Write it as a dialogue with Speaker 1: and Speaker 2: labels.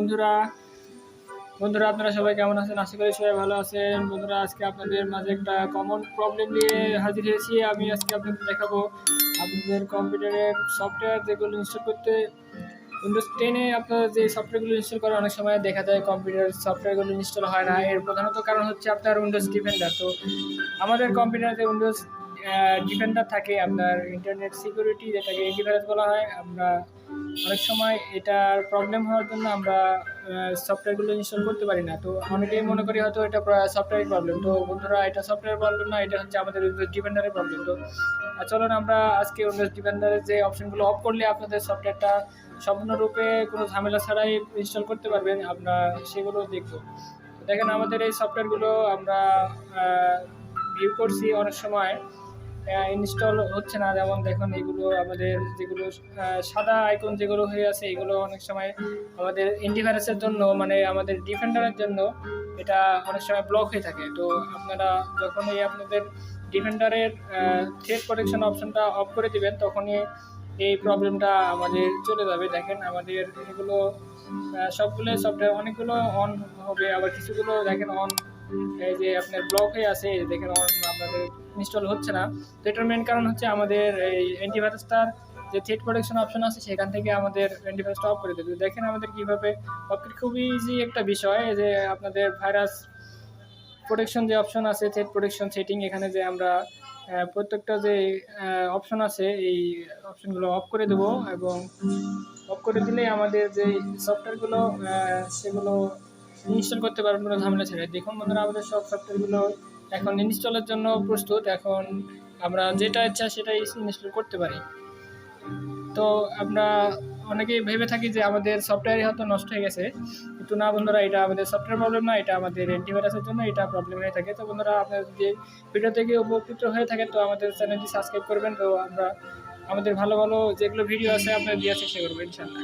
Speaker 1: বন্ধুরা বন্ধুরা আপনারা সবাই কেমন আছেন? আশা করি সবাই ভালো আছেন। বন্ধুরা, আজকে আপনাদের মাঝে একটা কমন প্রবলেম নিয়ে হাজির হয়েছি। আমি আজকে আপনাদের দেখাবো আপনাদের কম্পিউটারের সফটওয়্যার যেগুলো ইনস্টল করতে উইন্ডোজ 10 এ আপনারা যে সফটওয়্যারগুলো ইনস্টল করেন, অনেক সময় দেখা যায় কম্পিউটার সফটওয়্যারগুলো ইনস্টল হয় না। এর প্রধানত কারণ হচ্ছে আপনার উইন্ডোজ ডিফেন্ডার। তো আমাদের কম্পিউটারে উইন্ডোজ ডিফেন্ডার থাকে, আপনার ইন্টারনেট সিকিউরিটি, যেটাকে অ্যান্টিভাইরাস বলা হয়। আমরা অনেক সময় এটার প্রবলেম হওয়ার জন্য আমরা সফটওয়্যারগুলো ইনস্টল করতে পারি না। তো অনেকেই মনে করি হয়তো এটা সফটওয়্যারের প্রবলেম। তো বন্ধুরা, এটা সফটওয়্যার প্রবলেম না, এটা হচ্ছে আমাদের উইন্ডোজ ডিফেন্ডারের প্রবলেম। তো চলুন আমরা আজকে উইন্ডোজ ডিফেন্ডারের যে অপশনগুলো অফ করলে আপনাদের সফটওয়্যারটা সম্পূর্ণরূপে কোনো ঝামেলা ছাড়াই ইনস্টল করতে পারবেন, আমরা সেগুলো দেখব। দেখেন, আমাদের এই সফটওয়্যারগুলো আমরা ভিউ করছি, অনেক সময় ইনস্টল হচ্ছে না। যেমন দেখুন, এগুলো আমাদের যেগুলো সাদা আইকন যেগুলো হয়ে আছে, এগুলো অনেক সময় আমাদের অ্যান্টিভাইরাসের জন্য, মানে আমাদের ডিফেন্ডারের জন্য এটা অনেক সময় ব্লক হয়ে থাকে। তো আপনারা যখনই আপনাদের ডিফেন্ডারের থ্রেড প্রোটেকশন অপশনটা অফ করে দিবেন, তখনই এই প্রবলেমটা আমাদের চলে যাবে। দেখেন, আমাদের এগুলো সবগুলো সফটওয়্যার অনেকগুলো অন হবে, আবার কিছুগুলো দেখেন অন, এই যে আপনার ব্লক হয়ে আছে, দেখেন অন আপনাদের ইনস্টল হচ্ছে না। তো এটার মেন কারণ হচ্ছে আমাদের এই অ্যান্টিভাইরাসটার যে থ্রেড প্রোটেকশন অপশন আছে, সেখান থেকে আমাদের অ্যান্টিভাইরাসটা অফ করে দেবে। দেখেন আমাদের কীভাবে অফ করে, খুবই ইজি একটা বিষয়। যে আপনাদের ভাইরাস প্রোটেকশন যে অপশন আছে, থ্রেড প্রোটেকশন সেটিং, এখানে যে আমরা প্রত্যেকটা যে অপশন আছে, এই অপশনগুলো অফ করে দেবো, এবং অফ করে দিলেই আমাদের যে সফটওয়্যারগুলো সেগুলো ইনস্টল করতে পারবেন কোনো ঝামেলা ছাড়াই। দেখুন বন্ধুরা, আমাদের সব সফটওয়্যারগুলো এখন ইনস্টলের জন্য প্রস্তুত। এখন আমরা যেটা ইচ্ছা সেটাই ইনস্টল করতে পারি। তো আমরা অনেকেই ভেবে থাকি যে আমাদের সফটওয়্যারই হয়তো নষ্ট হয়ে গেছে, কিন্তু না বন্ধুরা, এটা আমাদের সফটওয়্যার প্রবলেম না, এটা আমাদের অ্যান্টিভাইরাসের জন্য এটা প্রবলেম হয়ে থাকে। তো বন্ধুরা, আপনারা যদি ভিডিও থেকে উপকৃত হয়ে থাকে, তো আমাদের চ্যানেলটি সাবস্ক্রাইব করবেন। তো আমরা আমাদের ভালো ভালো যেগুলো ভিডিও আছে আপনারা দেওয়ার চেষ্টা করবো, ইনশাআল্লাহ।